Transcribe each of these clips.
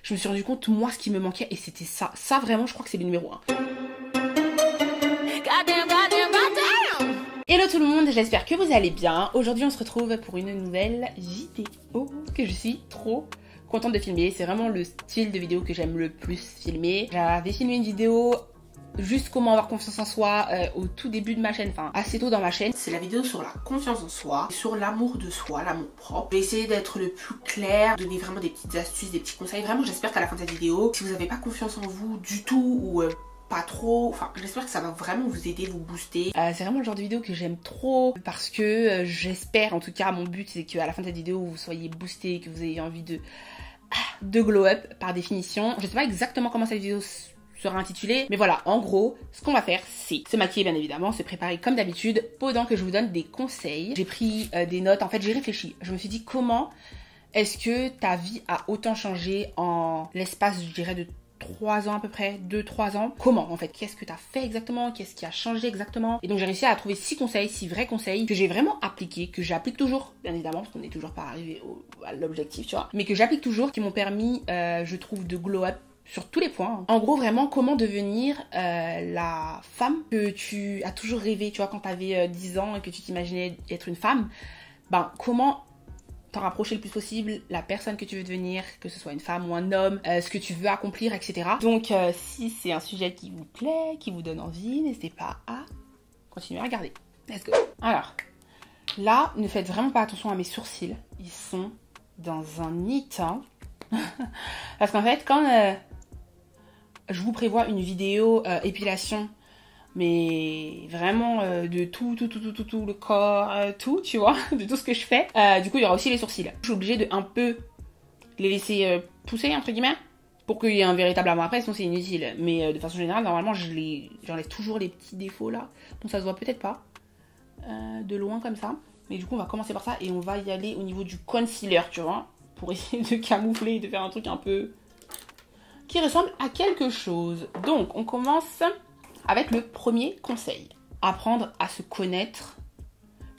je me suis rendu compte, moi, ce qui me manquait, et c'était ça. Ça, vraiment, je crois que c'est le numéro 1. Hello tout le monde, j'espère que vous allez bien. Aujourd'hui, on se retrouve pour une nouvelle vidéo que je suis trop contente de filmer. C'est vraiment le style de vidéo que j'aime le plus filmer. J'avais filmé une vidéo juste comment avoir confiance en soi au tout début de ma chaîne, enfin assez tôt dans ma chaîne. C'est la vidéo sur la confiance en soi, sur l'amour de soi, l'amour propre. Je vais essayer d'être le plus clair, donner vraiment des petites astuces, des petits conseils. Vraiment, j'espère qu'à la fin de cette vidéo, si vous n'avez pas confiance en vous du tout ou pas trop, enfin j'espère que ça va vraiment vous aider, vous booster. C'est vraiment le genre de vidéo que j'aime trop parce que j'espère, en tout cas mon but c'est qu'à la fin de cette vidéo vous soyez boosté, que vous ayez envie de glow up par définition. Je sais pas exactement comment cette vidéo sera intitulée, mais voilà, en gros ce qu'on va faire c'est se maquiller bien évidemment, se préparer comme d'habitude pendant que je vous donne des conseils. J'ai pris des notes, en fait j'ai réfléchi, je me suis dit comment est-ce que ta vie a autant changé en l'espace je dirais de 3 ans à peu près, 2-3 ans. Comment en fait? Qu'est-ce que tu as fait exactement? Qu'est-ce qui a changé exactement? Et donc j'ai réussi à trouver 6 conseils, 6 vrais conseils que j'ai vraiment appliqués, que j'applique toujours, bien évidemment, parce qu'on n'est toujours pas arrivé à l'objectif, tu vois. Mais que j'applique toujours, qui m'ont permis, je trouve, de glow up sur tous les points. En gros, vraiment, comment devenir la femme que tu as toujours rêvé, tu vois, quand tu avais 10 ans et que tu t'imaginais être une femme. Ben, comment t'en rapprocher le plus possible, la personne que tu veux devenir, que ce soit une femme ou un homme, ce que tu veux accomplir, etc. Donc si c'est un sujet qui vous plaît, qui vous donne envie, n'hésitez pas à continuer à regarder. Let's go. Alors, là, ne faites vraiment pas attention à mes sourcils. Ils sont dans un état. Parce qu'en fait, quand je vous prévois une vidéo épilation, mais vraiment de tout le corps, tout, tu vois, de tout ce que je fais. Du coup, il y aura aussi les sourcils. Je suis obligée de un peu les laisser pousser, entre guillemets, pour qu'il y ait un véritable avant après, sinon c'est inutile. Mais de façon générale, normalement, j'enlève toujours les petits défauts là. Donc ça se voit peut-être pas de loin comme ça. Mais du coup, on va commencer par ça et on va y aller au niveau du concealer, tu vois, pour essayer de camoufler et de faire un truc un peu qui ressemble à quelque chose. Donc, on commence avec le premier conseil, apprendre à se connaître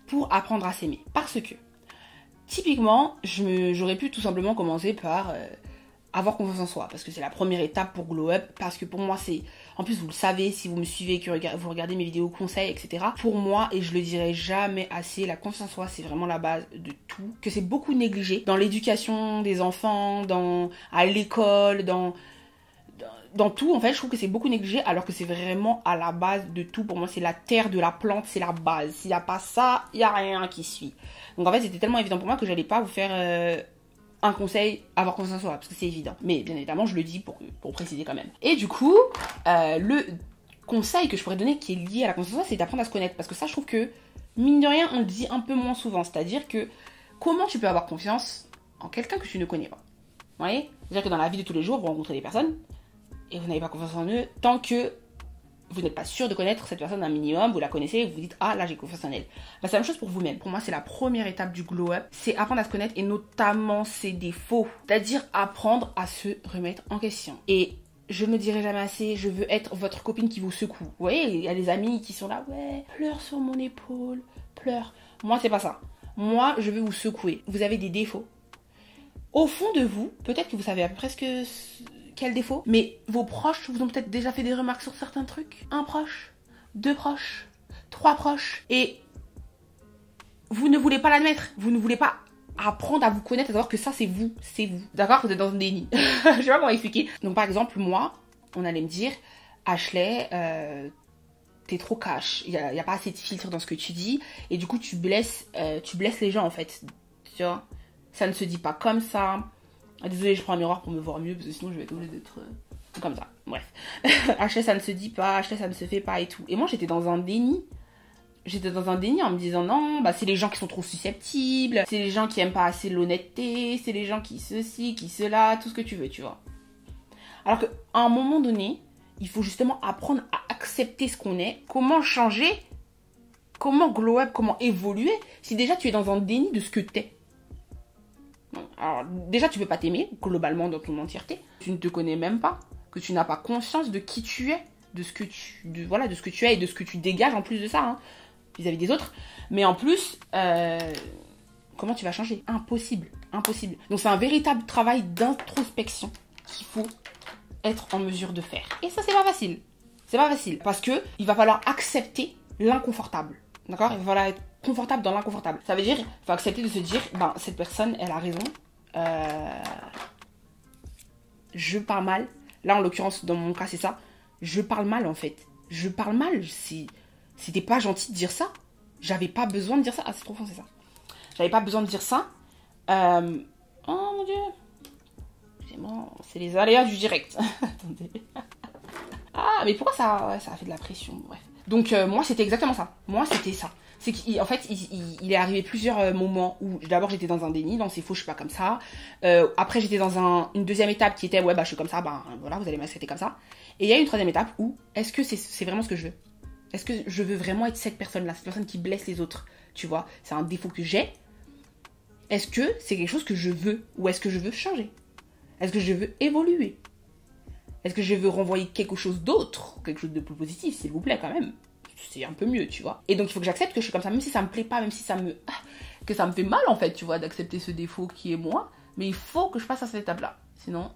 pour apprendre à s'aimer. Parce que, typiquement, j'aurais pu tout simplement commencer par avoir confiance en soi. Parce que c'est la première étape pour glow up. Parce que pour moi, c'est... En plus, vous le savez, si vous me suivez, que vous regardez mes vidéos conseils, etc. Pour moi, et je le dirai jamais assez, la confiance en soi, c'est vraiment la base de tout. Que c'est beaucoup négligé dans l'éducation des enfants, à l'école, dans tout, en fait, je trouve que c'est beaucoup négligé, alors que c'est vraiment à la base de tout. Pour moi, c'est la terre de la plante, c'est la base. S'il n'y a pas ça, il n'y a rien qui suit. Donc en fait, c'était tellement évident pour moi que j'allais pas vous faire un conseil, avoir confiance en soi, parce que c'est évident. Mais bien évidemment, je le dis pour préciser quand même. Et du coup, le conseil que je pourrais donner qui est lié à la confiance en soi, c'est d'apprendre à se connaître. Parce que ça, je trouve que, mine de rien, on le dit un peu moins souvent. C'est-à-dire que, comment tu peux avoir confiance en quelqu'un que tu ne connais pas? Vous voyez? C'est-à-dire que dans la vie de tous les jours, vous rencontrez des personnes, et vous n'avez pas confiance en eux tant que vous n'êtes pas sûr de connaître cette personne un minimum, vous la connaissez et vous vous dites ah là j'ai confiance en elle. Bah, c'est la même chose pour vous-même. Pour moi c'est la première étape du glow up, c'est apprendre à se connaître et notamment ses défauts. C'est-à-dire apprendre à se remettre en question. Et je ne me dirai jamais assez, je veux être votre copine qui vous secoue. Vous voyez, il y a des amis qui sont là, ouais, pleure sur mon épaule, pleure. Moi c'est pas ça. Moi je veux vous secouer. Vous avez des défauts. Au fond de vous, peut-être que vous savez à peu près quel défaut, mais vos proches vous ont peut-être déjà fait des remarques sur certains trucs. Un proche, 2 proches, 3 proches, et vous ne voulez pas l'admettre, vous ne voulez pas apprendre à vous connaître, à savoir que ça c'est vous, d'accord? Vous êtes dans un déni. Je sais pas comment expliquer. Donc par exemple, moi, on allait me dire, Ashley, t'es trop cash, il y a pas assez de filtre dans ce que tu dis, et du coup tu blesses les gens en fait, tu vois? Ça ne se dit pas comme ça. Ah, désolée, je prends un miroir pour me voir mieux parce que sinon je vais être obligée d'être comme ça. Bref. Ashley, ça ne se dit pas, Ashley, ça ne se fait pas et tout. Et moi, j'étais dans un déni. J'étais dans un déni en me disant non, bah c'est les gens qui sont trop susceptibles, c'est les gens qui aiment pas assez l'honnêteté, c'est les gens qui ceci, qui cela, tout ce que tu veux, tu vois. Alors qu'à un moment donné, il faut justement apprendre à accepter ce qu'on est. Comment changer? Comment glow up? Comment évoluer si déjà tu es dans un déni de ce que t'es? Alors déjà tu peux pas t'aimer globalement dans ton entièreté, tu ne te connais même pas, que tu n'as pas conscience de qui tu es, de ce que tu es et de ce que tu dégages en plus de ça, hein, vis-à-vis des autres. Mais en plus, comment tu vas changer? Impossible. Donc c'est un véritable travail d'introspection qu'il faut être en mesure de faire. Et ça, c'est pas facile. C'est pas facile. Parce que il va falloir accepter l'inconfortable. D'accord? Il va falloir être confortable dans l'inconfortable. Ça veut dire, il faut accepter de se dire, ben, cette personne, elle a raison. Je parle mal. Là, en l'occurrence, dans mon cas, c'est ça. Je parle mal, en fait. Je parle mal. C'était pas gentil de dire ça. J'avais pas besoin de dire ça. Ah, c'est trop fort, c'est ça. J'avais pas besoin de dire ça. Oh mon dieu. C'est les aléas du direct. Attendez. Ah, mais pourquoi ça a fait de la pression? Bref. Donc, moi, c'était exactement ça. Moi, c'était ça. C'est qu'en fait, il est arrivé plusieurs moments où d'abord j'étais dans un déni, dans c'est faux, je suis pas comme ça. Après, j'étais dans une deuxième étape qui était, ouais, bah, je suis comme ça, bah, voilà, vous allez m'accepter comme ça. Et il y a une troisième étape où, est-ce que c'est vraiment ce que je veux? Est-ce que je veux vraiment être cette personne-là, cette personne qui blesse les autres? Tu vois, c'est un défaut que j'ai. Est-ce que c'est quelque chose que je veux? Ou est-ce que je veux changer? Est-ce que je veux évoluer? Est-ce que je veux renvoyer quelque chose d'autre? Quelque chose de plus positif, s'il vous plaît, quand même. C'est un peu mieux, tu vois. Et donc, il faut que j'accepte que je suis comme ça, même si ça me plaît pas, même si que ça me fait mal, en fait, tu vois, d'accepter ce défaut qui est moi. Mais il faut que je passe à cette étape-là. Sinon,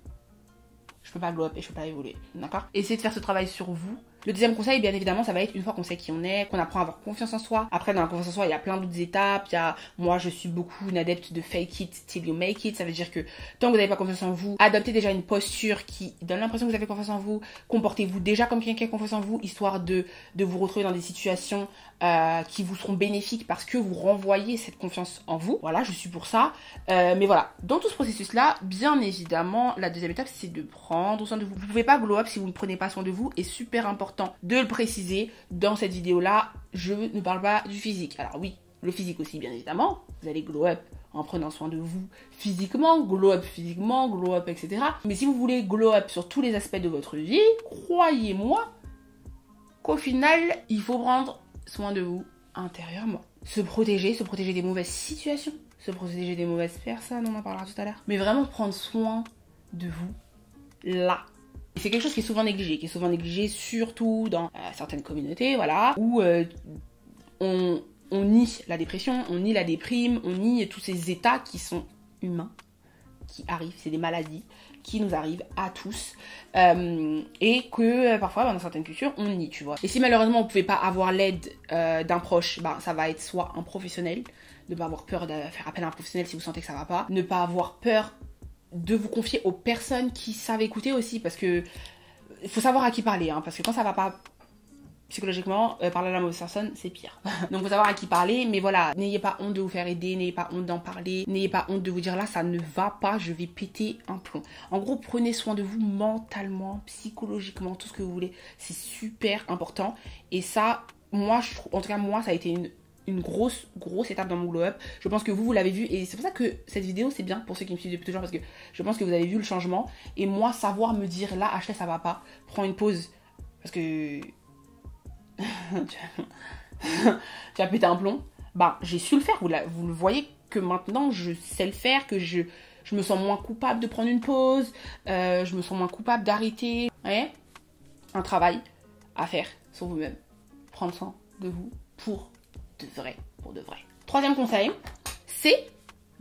je peux pas glow up et je peux pas évoluer. D'accord? Essayez de faire ce travail sur vous. Le deuxième conseil, bien évidemment, ça va être une fois qu'on sait qui on est, qu'on apprend à avoir confiance en soi. Après, dans la confiance en soi, il y a plein d'autres étapes. Moi, je suis beaucoup une adepte de fake it till you make it. Ça veut dire que tant que vous n'avez pas confiance en vous, adoptez déjà une posture qui donne l'impression que vous avez confiance en vous. Comportez-vous déjà comme quelqu'un qui a confiance en vous, histoire de vous retrouver dans des situations qui vous seront bénéfiques parce que vous renvoyez cette confiance en vous. Voilà, je suis pour ça. Mais voilà, dans tout ce processus-là, bien évidemment, la deuxième étape, c'est de prendre soin de vous. Vous pouvez pas glow up si vous ne prenez pas soin de vous, et super important de le préciser dans cette vidéo-là, je ne parle pas du physique. Alors oui, le physique aussi, bien évidemment. Vous allez glow up en prenant soin de vous physiquement, glow up, etc. Mais si vous voulez glow up sur tous les aspects de votre vie, croyez-moi qu'au final, il faut prendre soin de vous intérieurement. Se protéger des mauvaises situations, se protéger des mauvaises personnes, on en parlera tout à l'heure. Mais vraiment prendre soin de vous là. C'est quelque chose qui est souvent négligé, surtout dans certaines communautés, voilà, où on nie la dépression, on nie la déprime, on nie tous ces états qui sont humains, qui arrivent, c'est des maladies qui nous arrivent à tous, et que parfois dans certaines cultures on nie, tu vois. Et si malheureusement vous pouvez pas avoir l'aide d'un proche, bah, ça va être soit un professionnel, ne pas avoir peur de faire appel à un professionnel si vous sentez que ça va pas, ne pas avoir peur de vous confier aux personnes qui savent écouter aussi, parce que il faut savoir à qui parler, hein, parce que quand ça va pas psychologiquement, parler à la mauvaise personne, c'est pire. Donc faut savoir à qui parler, mais voilà, n'ayez pas honte de vous faire aider, n'ayez pas honte d'en parler, n'ayez pas honte de vous dire là, ça ne va pas, je vais péter un plomb. En gros, prenez soin de vous mentalement, psychologiquement, tout ce que vous voulez, c'est super important. Et ça, moi, en tout cas, moi, ça a été une grosse étape dans mon glow up. Je pense que vous l'avez vu, et c'est pour ça que cette vidéo c'est bien pour ceux qui me suivent depuis toujours, parce que je pense que vous avez vu le changement. Et moi, savoir me dire là, Ashley, ça va pas, prends une pause, parce que tu as pété un plomb. Bah, j'ai su le faire, vous le voyez que maintenant je sais le faire, que je me sens moins coupable de prendre une pause, je me sens moins coupable d'arrêter. Vous voyez, un travail à faire sur vous-même, prendre soin de vous pour de vrai. Troisième conseil, c'est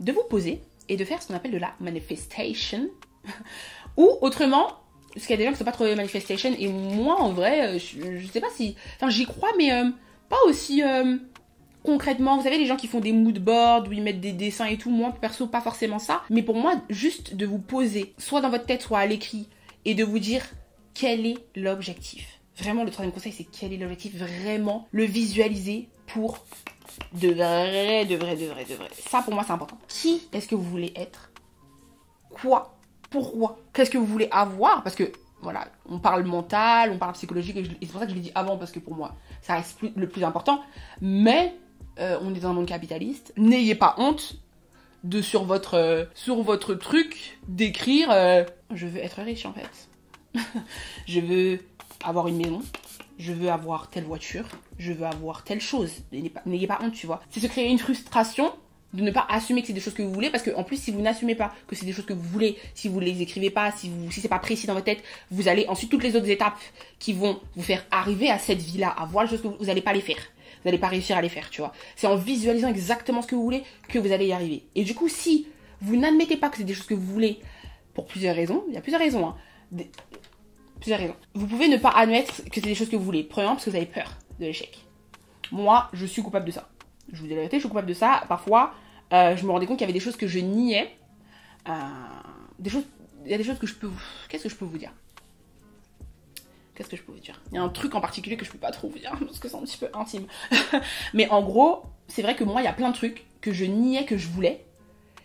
de vous poser et de faire ce qu'on appelle de la manifestation. Ou autrement, parce qu'il y a des gens qui ne sont pas trop manifestation, et moi en vrai, je sais pas si... Enfin, j'y crois, mais pas aussi concrètement. Vous savez, les gens qui font des mood boards, où ils mettent des dessins et tout, moi perso, pas forcément ça. Mais pour moi, juste de vous poser, soit dans votre tête, soit à l'écrit, et de vous dire quel est l'objectif. Vraiment, le troisième conseil, c'est quel est l'objectif, vraiment le visualiser pour de vrai. Ça, pour moi, c'est important. Qui est-ce que vous voulez être? Quoi? Pourquoi? Qu'est-ce que vous voulez avoir? Parce que, voilà, on parle mental, on parle psychologique, et c'est pour ça que je l'ai dit avant, parce que pour moi, ça reste le plus important. Mais, on est dans un monde capitaliste. N'ayez pas honte de, sur votre truc, d'écrire je veux être riche, en fait. Je veux avoir une maison, je veux avoir telle voiture, je veux avoir telle chose. N'ayez pas honte, tu vois. C'est se créer une frustration de ne pas assumer que c'est des choses que vous voulez, parce que en plus, si vous n'assumez pas que c'est des choses que vous voulez, si vous les écrivez pas, si c'est pas précis dans votre tête, vous allez ensuite toutes les autres étapes qui vont vous faire arriver à cette vie-là, à voir les choses que vous allez pas les faire. Vous n'allez pas réussir à les faire, tu vois. C'est en visualisant exactement ce que vous voulez que vous allez y arriver. Et du coup, si vous n'admettez pas que c'est des choses que vous voulez, pour plusieurs raisons. Il y a plusieurs raisons, hein. Plusieurs raisons. Vous pouvez ne pas admettre que c'est des choses que vous voulez. Premièrement, parce que vous avez peur de l'échec. Moi, je suis coupable de ça. Je vous dis la vérité, je suis coupable de ça. Parfois, je me rendais compte qu'il y avait des choses que je niais. Il y a des choses que je peux... Qu'est-ce que je peux vous dire? Il y a un truc en particulier que je peux pas trop vous dire, parce que c'est un petit peu intime. Mais en gros, c'est vrai que moi, il y a plein de trucs que je niais que je voulais,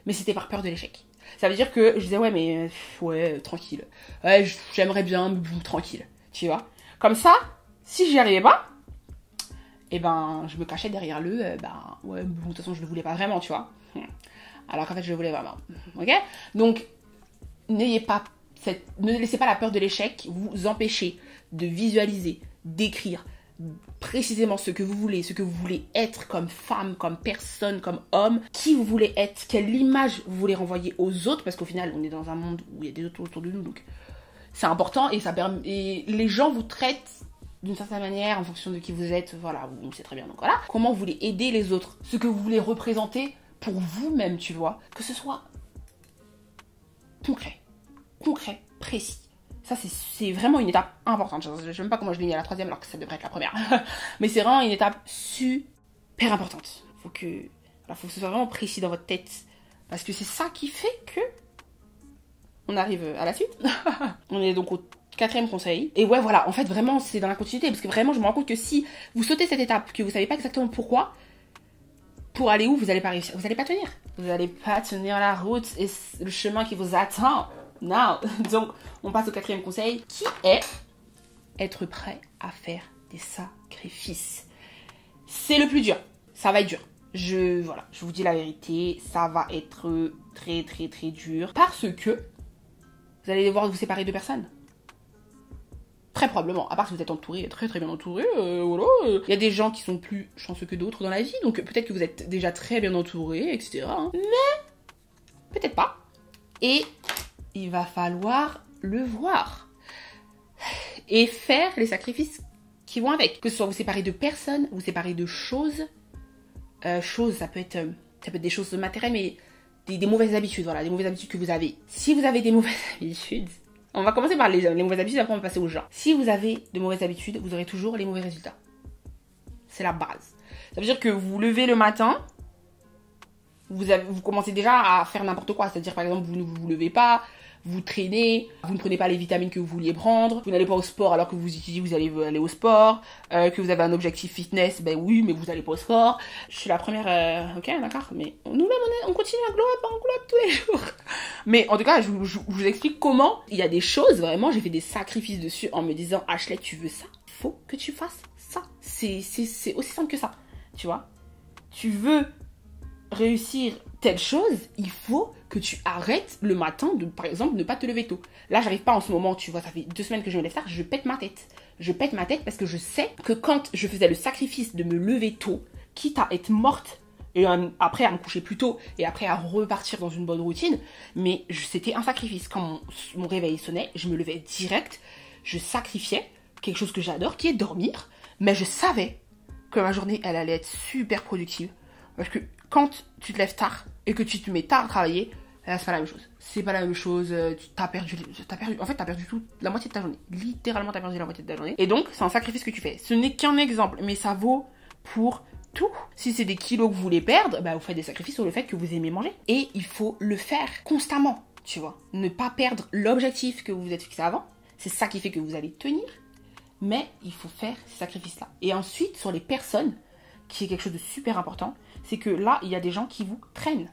mais c'était par peur de l'échec. Ça veut dire que je disais, ouais, mais... Ouais, tranquille. Ouais, j'aimerais bien, mais bon, tranquille. Tu vois? Comme ça, si j'y arrivais pas, et ben, je me cachais derrière le... ouais, bon, de toute façon, je le voulais pas vraiment, tu vois? Alors qu'en fait, je le voulais vraiment. Ok? Donc, ne laissez pas la peur de l'échec vous empêcher de visualiser, d'écrire précisément ce que vous voulez être comme femme, comme personne, comme homme, qui vous voulez être, quelle image vous voulez renvoyer aux autres, parce qu'au final, on est dans un monde où il y a des autres autour de nous, donc c'est important et ça permet. Et les gens vous traitent d'une certaine manière en fonction de qui vous êtes, voilà, c'est très bien. Donc voilà, comment vous voulez aider les autres, ce que vous voulez représenter pour vous-même, tu vois, que ce soit concret, précis. Ça, c'est vraiment une étape importante. Je ne sais même pas comment je l'ai mis à la 3e alors que ça devrait être la première. Mais c'est vraiment une étape super importante. Faut que ce soit vraiment précis dans votre tête. Parce que c'est ça qui fait que on arrive à la suite. On est donc au 4e conseil. Et ouais, voilà, en fait, vraiment, c'est dans la continuité. Parce que vraiment, je me rends compte que si vous sautez cette étape, que vous savez pas exactement pourquoi, pour aller où, vous n'allez pas réussir. Vous n'allez pas tenir. Vous n'allez pas tenir la route et le chemin qui vous attend. Non. Donc, on passe au 4e conseil, qui est être prêt à faire des sacrifices. C'est le plus dur. Ça va être dur. Je vous dis la vérité, ça va être très, très, très dur. Parce que vous allez devoir vous séparer de personnes. Très probablement, à part si vous êtes entouré, très très bien entouré, voilà. Il y a des gens qui sont plus chanceux que d'autres dans la vie, donc peut-être que vous êtes déjà très bien entouré, etc. Hein. Mais peut-être pas. Et il va falloir le voir. Et faire les sacrifices qui vont avec. Que ce soit vous séparer de personnes, vous séparer de choses. Ça peut être des choses matérielles, mais des mauvaises habitudes, voilà, des mauvaises habitudes que vous avez. Si vous avez des mauvaises habitudes, on va commencer par les mauvaises habitudes, après on va passer aux gens. Si vous avez de mauvaises habitudes, vous aurez toujours les mauvais résultats. C'est la base. Ça veut dire que vous vous levez le matin, vous commencez déjà à faire n'importe quoi. C'est-à-dire, par exemple, vous ne vous levez pas, vous traînez, vous ne prenez pas les vitamines que vous vouliez prendre, vous n'allez pas au sport alors que vous dites vous allez aller au sport, que vous avez un objectif fitness, ben oui, mais vous n'allez pas au sport. Je suis la première, ok, d'accord, mais nous-mêmes, on continue à glow up tous les jours. Mais en tout cas, je vous explique comment il y a des choses, vraiment, j'ai fait des sacrifices dessus en me disant, Ashley, tu veux ça? Faut que tu fasses ça. C'est aussi simple que ça, tu vois. Tu veux réussir telle chose, il faut que tu arrêtes le matin de, par exemple, ne pas te lever tôt. Là, j'arrive pas en ce moment, tu vois, ça fait 2 semaines que je me lève tard, je pète ma tête. Je pète ma tête parce que je sais que quand je faisais le sacrifice de me lever tôt, quitte à être morte, et après à me coucher plus tôt, et après à repartir dans une bonne routine, mais c'était un sacrifice. Quand mon réveil sonnait, je me levais direct, je sacrifiais quelque chose que j'adore, qui est dormir, mais je savais que ma journée, elle allait être super productive. Parce que quand tu te lèves tard et que tu te mets tard à travailler, c'est pas la même chose. C'est pas la même chose, t'as perdu la moitié de ta journée. Littéralement, t'as perdu la moitié de ta journée. Et donc, c'est un sacrifice que tu fais. Ce n'est qu'un exemple, mais ça vaut pour tout. Si c'est des kilos que vous voulez perdre, bah vous faites des sacrifices sur le fait que vous aimez manger. Et il faut le faire constamment, tu vois. Ne pas perdre l'objectif que vous vous êtes fixé avant. C'est ça qui fait que vous allez tenir. Mais il faut faire ces sacrifices-là. Et ensuite, sur les personnes, qui est quelque chose de super important, c'est que là, il y a des gens qui vous traînent.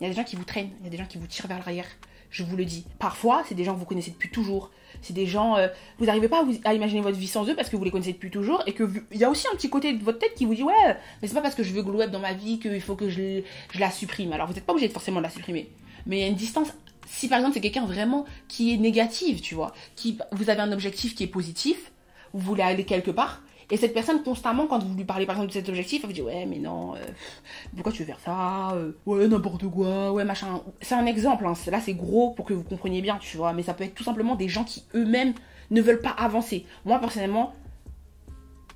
Il y a des gens qui vous traînent, il y a des gens qui vous tirent vers l'arrière. Je vous le dis. Parfois, c'est des gens que vous connaissez depuis toujours. C'est des gens, vous n'arrivez pas à imaginer votre vie sans eux parce que vous les connaissez depuis toujours et que il y a aussi un petit côté de votre tête qui vous dit ouais, mais c'est pas parce que je veux glow up dans ma vie qu'il faut que je la supprime. Alors vous n'êtes pas obligé forcément de la supprimer, mais il y a une distance. Si par exemple c'est quelqu'un vraiment qui est négatif, tu vois, vous avez un objectif qui est positif, vous voulez aller quelque part. Et cette personne, constamment, quand vous lui parlez par exemple de cet objectif, elle vous dit ouais, mais non, pourquoi tu veux faire ça, ouais, n'importe quoi, ouais, machin. C'est un exemple, hein. Là c'est gros pour que vous compreniez bien, tu vois, mais ça peut être tout simplement des gens qui eux-mêmes ne veulent pas avancer. Moi, personnellement,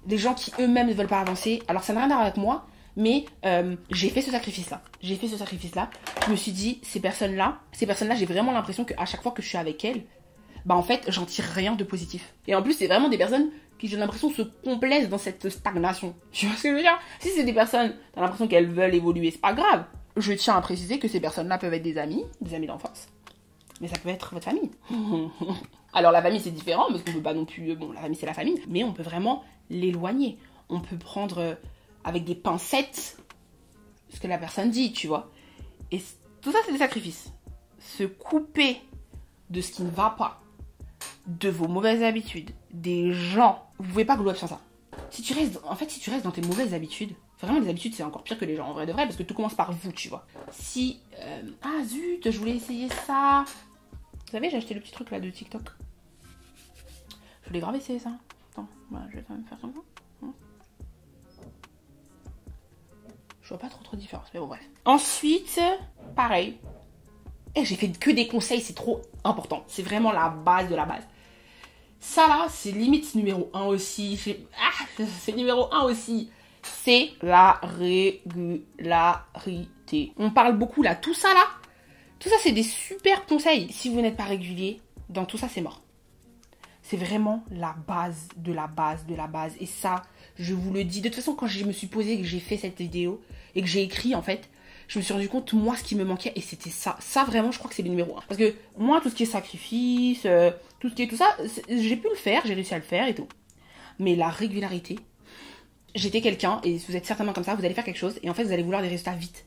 des gens qui eux-mêmes ne veulent pas avancer, alors ça n'a rien à voir avec moi, Mais j'ai fait ce sacrifice-là. J'ai fait ce sacrifice-là. Je me suis dit, ces personnes-là, j'ai vraiment l'impression qu'à chaque fois que je suis avec elles, bah en fait, j'en tire rien de positif. Et en plus, c'est vraiment des personnes qui, j'ai l'impression, se complaisent dans cette stagnation. Tu vois ce que je veux dire? Si c'est des personnes, t'as l'impression qu'elles veulent évoluer, c'est pas grave. Je tiens à préciser que ces personnes-là peuvent être des amis d'enfance. Mais ça peut être votre famille. Alors la famille c'est différent, parce qu'on peut pas non plus... Bon, la famille c'est la famille, mais on peut vraiment l'éloigner. On peut prendre avec des pincettes ce que la personne dit, tu vois. Et tout ça c'est des sacrifices. Se couper de ce qui ne va pas, de vos mauvaises habitudes, des gens. Vous pouvez pas glow up sans ça. Si tu restes dans tes mauvaises habitudes, vraiment les habitudes c'est encore pire que les gens en vrai de vrai, parce que tout commence par vous, tu vois. Si... ah zut, je voulais essayer ça. Vous savez, j'ai acheté le petit truc là de TikTok. Je voulais grave essayer ça. Attends, bah, je vais quand même faire comme ça. Je vois pas trop de différence, mais bon bref. Ensuite, pareil. Et j'ai fait que des conseils, c'est trop important. C'est vraiment la base de la base. Ça là, c'est limite numéro 1 aussi. C'est numéro 1 aussi. C'est la régularité. On parle beaucoup là, tout ça là. Tout ça, c'est des super conseils. Si vous n'êtes pas régulier, dans tout ça, c'est mort. C'est vraiment la base de la base de la base. Et ça, je vous le dis. De toute façon, quand je me suis posée et que j'ai fait cette vidéo et que j'ai écrit, en fait, je me suis rendu compte, moi, ce qui me manquait, et c'était ça. Ça, vraiment, je crois que c'est le numéro 1. Parce que moi, tout ce qui est sacrifice, tout ce qui est tout ça, j'ai pu le faire, j'ai réussi à le faire et tout. Mais la régularité, j'étais quelqu'un, et vous êtes certainement comme ça, vous allez faire quelque chose, et en fait, vous allez vouloir des résultats vite.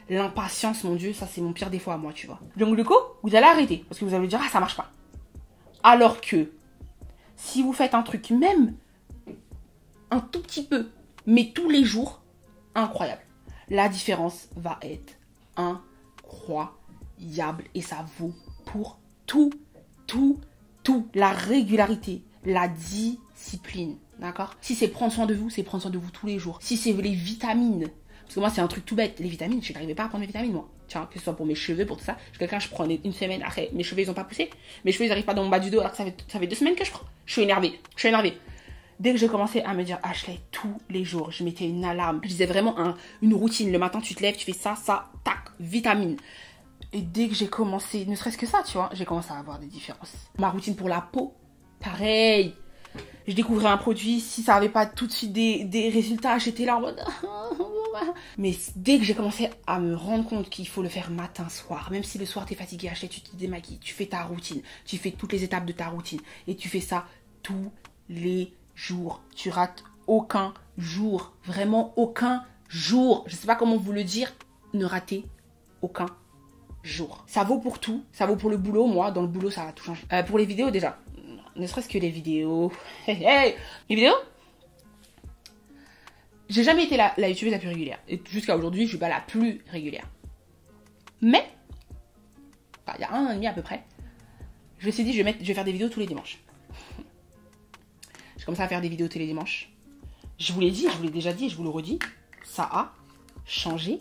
L'impatience, mon Dieu, ça c'est mon pire défaut à moi, tu vois. Donc du coup, vous allez arrêter, parce que vous allez dire, ah ça marche pas. Alors que, si vous faites un truc, même un tout petit peu, mais tous les jours, incroyable. La différence va être incroyable. Et ça vaut pour tout. La régularité, la discipline, d'accord? Si c'est prendre soin de vous, c'est prendre soin de vous tous les jours. Si c'est les vitamines, parce que moi, c'est un truc tout bête. Les vitamines, je n'arrivais pas à prendre mes vitamines, moi. Tiens, que ce soit pour mes cheveux, pour tout ça. Je suis quelqu'un, je prenais une semaine. Après, mes cheveux, ils ont pas poussé. Mes cheveux, ils n'arrivent pas dans mon bas du dos, alors que ça fait 2 semaines que je prends. Je suis énervée. Dès que j'ai commencé à me dire, Ashley, tous les jours, je mettais une alarme. Je disais vraiment une routine. Le matin, tu te lèves, tu fais ça, tac, vitamines. Et dès que j'ai commencé, ne serait-ce que ça, tu vois, j'ai commencé à avoir des différences. Ma routine pour la peau, pareil. Je découvrais un produit, si ça n'avait pas tout de suite des résultats, j'étais là en mode... Mais dès que j'ai commencé à me rendre compte qu'il faut le faire matin, soir, même si le soir t'es fatigué, Ashley, tu te démaquilles, tu fais ta routine, tu fais toutes les étapes de ta routine, et tu fais ça tous les jours. Tu rates aucun jour, vraiment aucun jour. Je sais pas comment vous le dire, ne ratez aucun jour. Ça vaut pour tout, ça vaut pour le boulot, moi, dans le boulot, ça va tout changer. Pour les vidéos, déjà, ne serait-ce que les vidéos. Les vidéos, j'ai jamais été la youtubeuse la plus régulière. Et jusqu'à aujourd'hui, je suis pas la plus régulière. Mais, il y a 1 an et demi à peu près, je me suis dit, je vais faire des vidéos tous les dimanches. J'ai commencé à faire des vidéos tous les dimanches. Je vous l'ai dit, je vous l'ai déjà dit et je vous le redis, ça a changé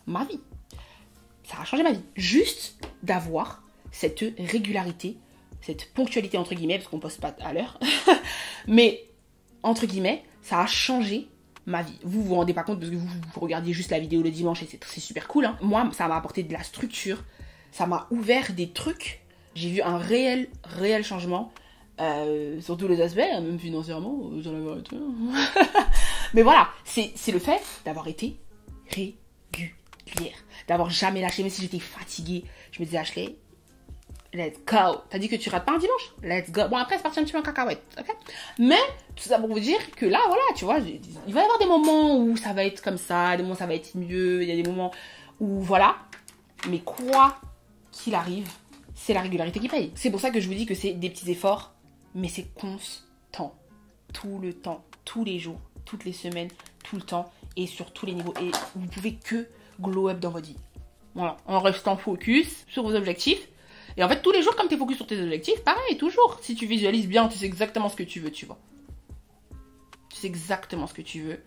ma vie. Ça a changé ma vie. Juste d'avoir cette régularité, cette ponctualité entre guillemets, parce qu'on poste pas à l'heure. Mais, entre guillemets, ça a changé ma vie. Vous vous rendez pas compte parce que vous regardiez juste la vidéo le dimanche et c'est super cool. Hein. Moi, ça m'a apporté de la structure. Ça m'a ouvert des trucs. J'ai vu un réel changement. Sur tous les aspects, même financièrement, j'en avais été. Mais voilà, c'est le fait d'avoir été régulière. D'avoir jamais lâché, même si j'étais fatiguée. Je me disais, Ashley, let's go. T'as dit que tu rates pas un dimanche? Let's go. Bon, après, c'est parti un petit peu en cacahuète, ok? Mais, tout ça pour vous dire que là, voilà, tu vois, il va y avoir des moments où ça va être comme ça, des moments où ça va être mieux, il y a des moments où, voilà. Mais quoi qu'il arrive, c'est la régularité qui paye. C'est pour ça que je vous dis que c'est des petits efforts, mais c'est constant. Tout le temps, tous les jours, toutes les semaines, tout le temps, et sur tous les niveaux. Et vous pouvez que glow up dans votre vie. Voilà, en restant focus sur vos objectifs. Et en fait, tous les jours, comme tu es focus sur tes objectifs, pareil, toujours. Si tu visualises bien, tu sais exactement ce que tu veux, tu vois. Tu sais exactement ce que tu veux.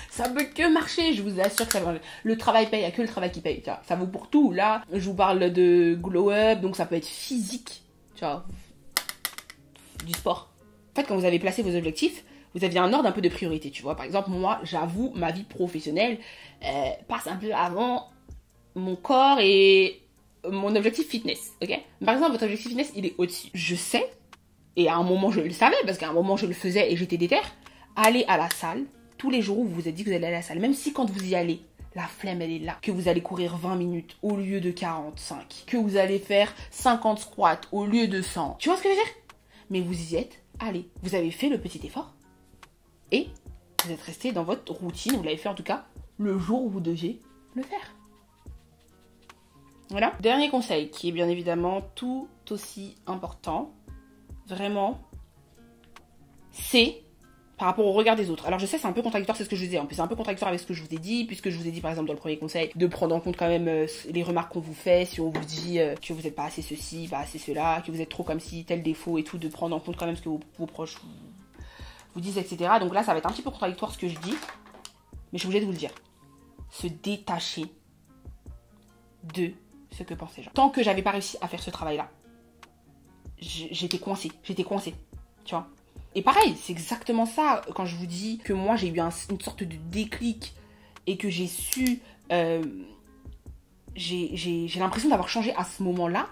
Ça peut que marcher, je vous assure que ça va. Le travail paye, il n'y a que le travail qui paye. Tu vois. Ça vaut pour tout. Là, je vous parle de glow up, donc ça peut être physique. Tu vois. Du sport. En fait, quand vous avez placé vos objectifs, vous aviez un ordre un peu de priorité, tu vois. Par exemple, moi, j'avoue, ma vie professionnelle passe un peu avant mon corps et mon objectif fitness, ok? Par exemple, votre objectif fitness, il est au-dessus. Je sais, et à un moment, je le savais, parce qu'à un moment, je le faisais et j'étais déter, aller à la salle, tous les jours où vous vous êtes dit que vous allez aller à la salle, même si quand vous y allez, la flemme, elle est là. Que vous allez courir 20 minutes au lieu de 45. Que vous allez faire 50 squats au lieu de 100. Tu vois ce que je veux dire? Mais vous y êtes, allez, vous avez fait le petit effort. Et vous êtes resté dans votre routine, vous l'avez fait en tout cas, le jour où vous deviez le faire. Voilà. Dernier conseil, qui est bien évidemment tout aussi important, vraiment, c'est par rapport au regard des autres. Alors je sais, c'est un peu contradictoire, c'est ce que je vous ai dit. En plus, c'est un peu contradictoire avec ce que je vous ai dit, puisque je vous ai dit par exemple dans le premier conseil de prendre en compte quand même les remarques qu'on vous fait, si on vous dit que vous n'êtes pas assez ceci, pas assez cela, que vous êtes trop comme si, tel défaut et tout, de prendre en compte quand même ce que vos proches vous disent, etc. Donc là, ça va être un petit peu contradictoire ce que je dis, mais je suis obligée de vous le dire. Se détacher de ce que pensent les gens. Tant que j'avais pas réussi à faire ce travail-là, j'étais coincée, tu vois. Et pareil, c'est exactement ça quand je vous dis que moi j'ai eu une sorte de déclic et que j'ai su, j'ai l'impression d'avoir changé à ce moment-là.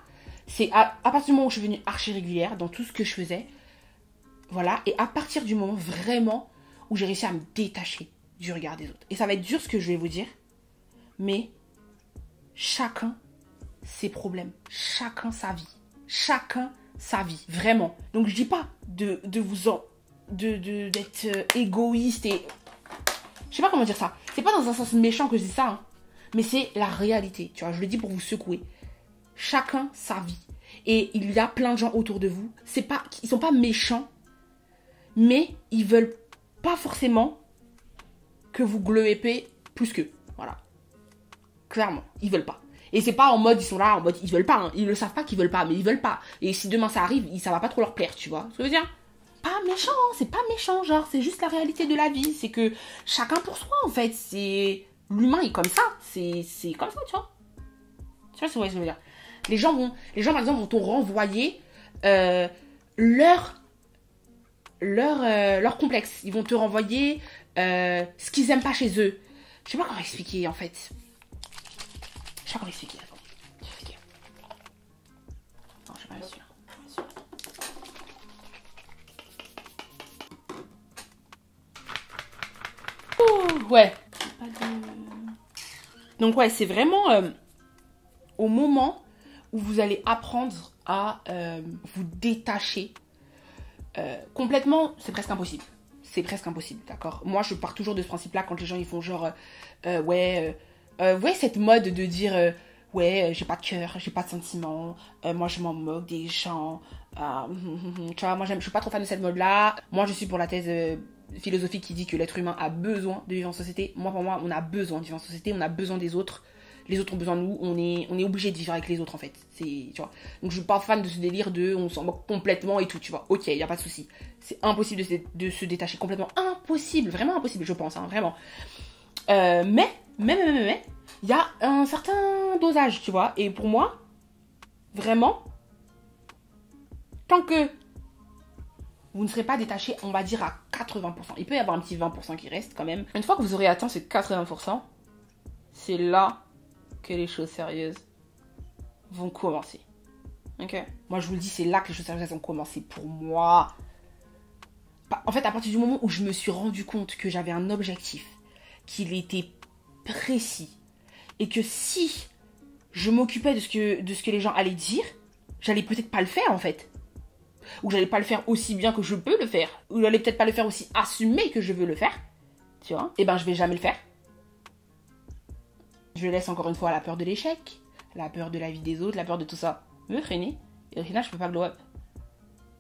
C'est à partir du moment où je suis devenue archi régulière dans tout ce que je faisais, voilà, et à partir du moment vraiment où j'ai réussi à me détacher du regard des autres. Et ça va être dur ce que je vais vous dire, mais chacun ses problèmes, chacun sa vie, chacun sa vie, vraiment. Donc je dis pas d'être égoïste et je sais pas comment dire ça. C'est pas dans un sens méchant que je dis ça, hein, mais c'est la réalité. Tu vois, je le dis pour vous secouer. Chacun sa vie. Et il y a plein de gens autour de vous. Ils sont pas méchants, mais ils veulent pas forcément que vous gleuez plus qu'eux. Voilà. Clairement, ils veulent pas. Et c'est pas en mode, ils sont là, en mode, ils veulent pas, hein. Ils le savent pas qu'ils veulent pas, mais ils veulent pas. Et si demain ça arrive, ça va pas trop leur plaire, tu vois ce que je veux dire? Pas méchant, c'est pas méchant, genre, c'est juste la réalité de la vie. C'est que chacun pour soi, en fait. L'humain est comme ça. C'est comme ça, tu vois. Tu vois ce que je veux dire? Les gens, par exemple, vont te renvoyer leur complexe. Ils vont te renvoyer ce qu'ils aiment pas chez eux. Je sais pas comment expliquer, en fait. Je sais pas comment expliquer. Attends. Je vais expliquer. Non, je suis pas sûre. Ouh, ouais. Donc ouais, c'est vraiment au moment où vous allez apprendre à vous détacher complètement, c'est presque impossible. C'est presque impossible, d'accord? Moi, je pars toujours de ce principe-là quand les gens ils font genre ouais, cette mode de dire ouais, j'ai pas de cœur, j'ai pas de sentiments, moi je m'en moque des gens, tu vois, moi je suis pas trop fan de cette mode-là. Moi, je suis pour la thèse philosophique qui dit que l'être humain a besoin de vivre en société. Moi, pour moi, on a besoin de vivre en société, on a besoin des autres. Les autres ont besoin de nous, on est obligé de vivre avec les autres en fait. Tu vois. Donc je suis pas fan de ce délire de on s'en moque complètement et tout, tu vois. Ok, y a pas de souci. C'est impossible de se détacher complètement. Impossible, vraiment impossible, je pense, hein, vraiment. Mais, il y a un certain dosage, tu vois. Et pour moi, vraiment, tant que vous ne serez pas détaché, on va dire à 80%. Il peut y avoir un petit 20% qui reste quand même. Une fois que vous aurez atteint ces 80%, c'est là que les choses sérieuses vont commencer. Ok? Moi, je vous le dis, c'est là que les choses sérieuses vont commencer pour moi. En fait, à partir du moment où je me suis rendu compte que j'avais un objectif, qu'il était précis, et que si je m'occupais de ce que les gens allaient dire, j'allais peut-être pas le faire, en fait. Ou j'allais pas le faire aussi bien que je peux le faire. Ou j'allais peut-être pas le faire aussi assumé que je veux le faire. Tu vois? Et ben, je vais jamais le faire. Je laisse encore une fois la peur de l'échec, la peur de la vie des autres, la peur de tout ça me freiner. Et au final, je peux pas glow up.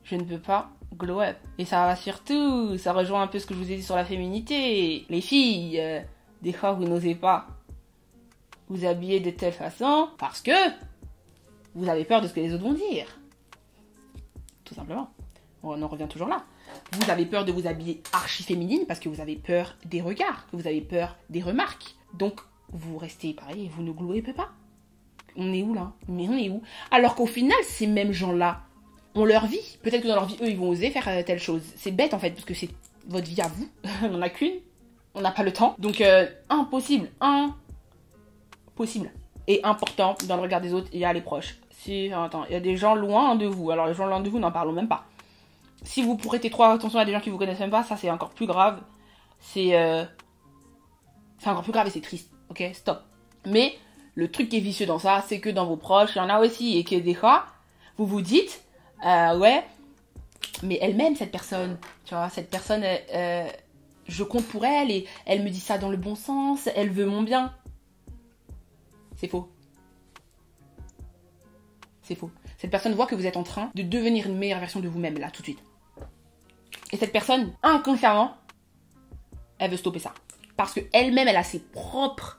Je ne peux pas glow up. Et ça va surtout, ça rejoint un peu ce que je vous ai dit sur la féminité. Les filles, des fois, vous n'osez pas vous habiller de telle façon parce que vous avez peur de ce que les autres vont dire. Tout simplement. On en revient toujours là. Vous avez peur de vous habiller archi féminine parce que vous avez peur des regards, que vous avez peur des remarques. Donc, vous restez pareil et vous ne glowez pas. On est où là? Mais on est où? Alors qu'au final, ces mêmes gens-là ont leur vie. Peut-être que dans leur vie, eux, ils vont oser faire telle chose. C'est bête en fait, parce que votre vie à vous. On n'en a qu'une. On n'a pas le temps. Donc, impossible. Impossible. Et important, dans le regard des autres, il y a les proches. Si, attends, il y a des gens loin de vous. Alors, les gens loin de vous, n'en parlons même pas. Si vous prêtez trop attention à des gens qui vous connaissent même pas, ça, c'est encore plus grave. C'est encore plus grave et c'est triste. Ok, stop. Mais, le truc qui est vicieux dans ça, c'est que dans vos proches, il y en a aussi. Et que des fois, vous vous dites, ouais, mais elle m'aime cette personne. Tu vois, cette personne, je compte pour elle et elle me dit ça dans le bon sens. Elle veut mon bien. C'est faux. C'est faux. Cette personne voit que vous êtes en train de devenir une meilleure version de vous-même, là, tout de suite. Et cette personne, inconsciemment, elle veut stopper ça. Parce qu'elle-même, elle a ses propres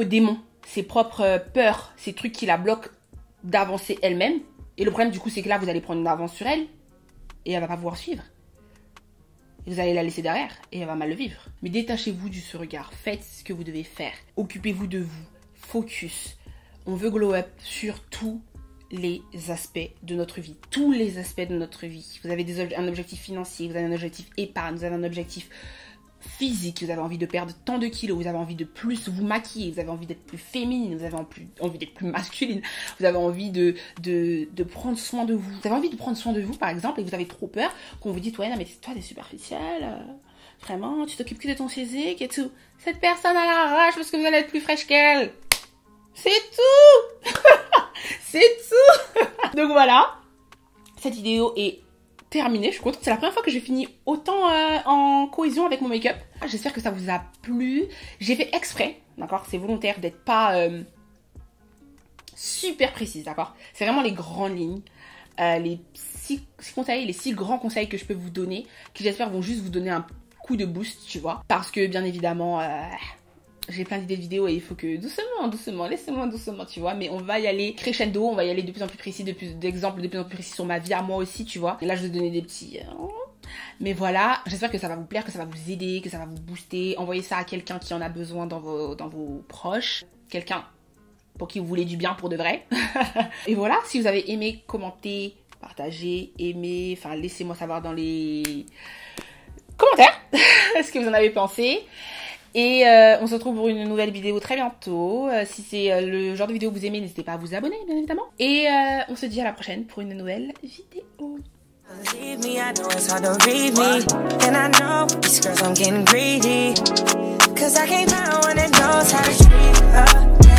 démons, ses propres peurs, ces trucs qui la bloquent d'avancer elle-même. Et le problème, du coup, c'est que là, vous allez prendre une avance sur elle et elle va pas pouvoir suivre. Et vous allez la laisser derrière et elle va mal le vivre. Mais détachez-vous de ce regard. Faites ce que vous devez faire. Occupez-vous de vous. Focus. On veut glow up sur tous les aspects de notre vie. Tous les aspects de notre vie. Vous avez un objectif financier, vous avez un objectif épargne, vous avez un objectif physique, vous avez envie de perdre tant de kilos, vous avez envie de plus vous maquiller, vous avez envie d'être plus féminine, vous avez envie d'être plus masculine, vous avez envie de prendre soin de vous. Vous avez envie de prendre soin de vous, par exemple, et vous avez trop peur qu'on vous dise, ouais, non, mais toi, t'es superficielle, vraiment, tu t'occupes que de ton physique et tout. Cette personne a la rage parce que vous allez être plus fraîche qu'elle. C'est tout. C'est tout. Donc voilà, cette vidéo est terminée, je suis contente. C'est la première fois que j'ai fini autant en cohésion avec mon make-up. J'espère que ça vous a plu. J'ai fait exprès, d'accord, c'est volontaire d'être pas super précise, d'accord. C'est vraiment les grandes lignes, les 6 conseils, les 6 grands conseils que je peux vous donner, qui j'espère vont juste vous donner un coup de boost, tu vois. Parce que bien évidemment, j'ai plein d'idées de vidéos et il faut que doucement, laissez-moi doucement, tu vois. Mais on va y aller crescendo, on va y aller de plus en plus précis, d'exemples de plus en plus précis sur ma vie à moi aussi, tu vois. Et là, je vais vous donner des petits... Mais voilà, j'espère que ça va vous plaire, que ça va vous aider, que ça va vous booster. Envoyez ça à quelqu'un qui en a besoin dans vos proches. Quelqu'un pour qui vous voulez du bien pour de vrai. Et voilà, si vous avez aimé, commentez, partagez, aimez, enfin laissez-moi savoir dans les commentaires ce que vous en avez pensé. Et on se retrouve pour une nouvelle vidéo très bientôt. Si c'est le genre de vidéo que vous aimez, n'hésitez pas à vous abonner, bien évidemment. Et on se dit à la prochaine pour une nouvelle vidéo. Leave me, I know it's hard to read me. And I know these girls, I'm getting greedy. Cause I can't find one that knows how to treat her.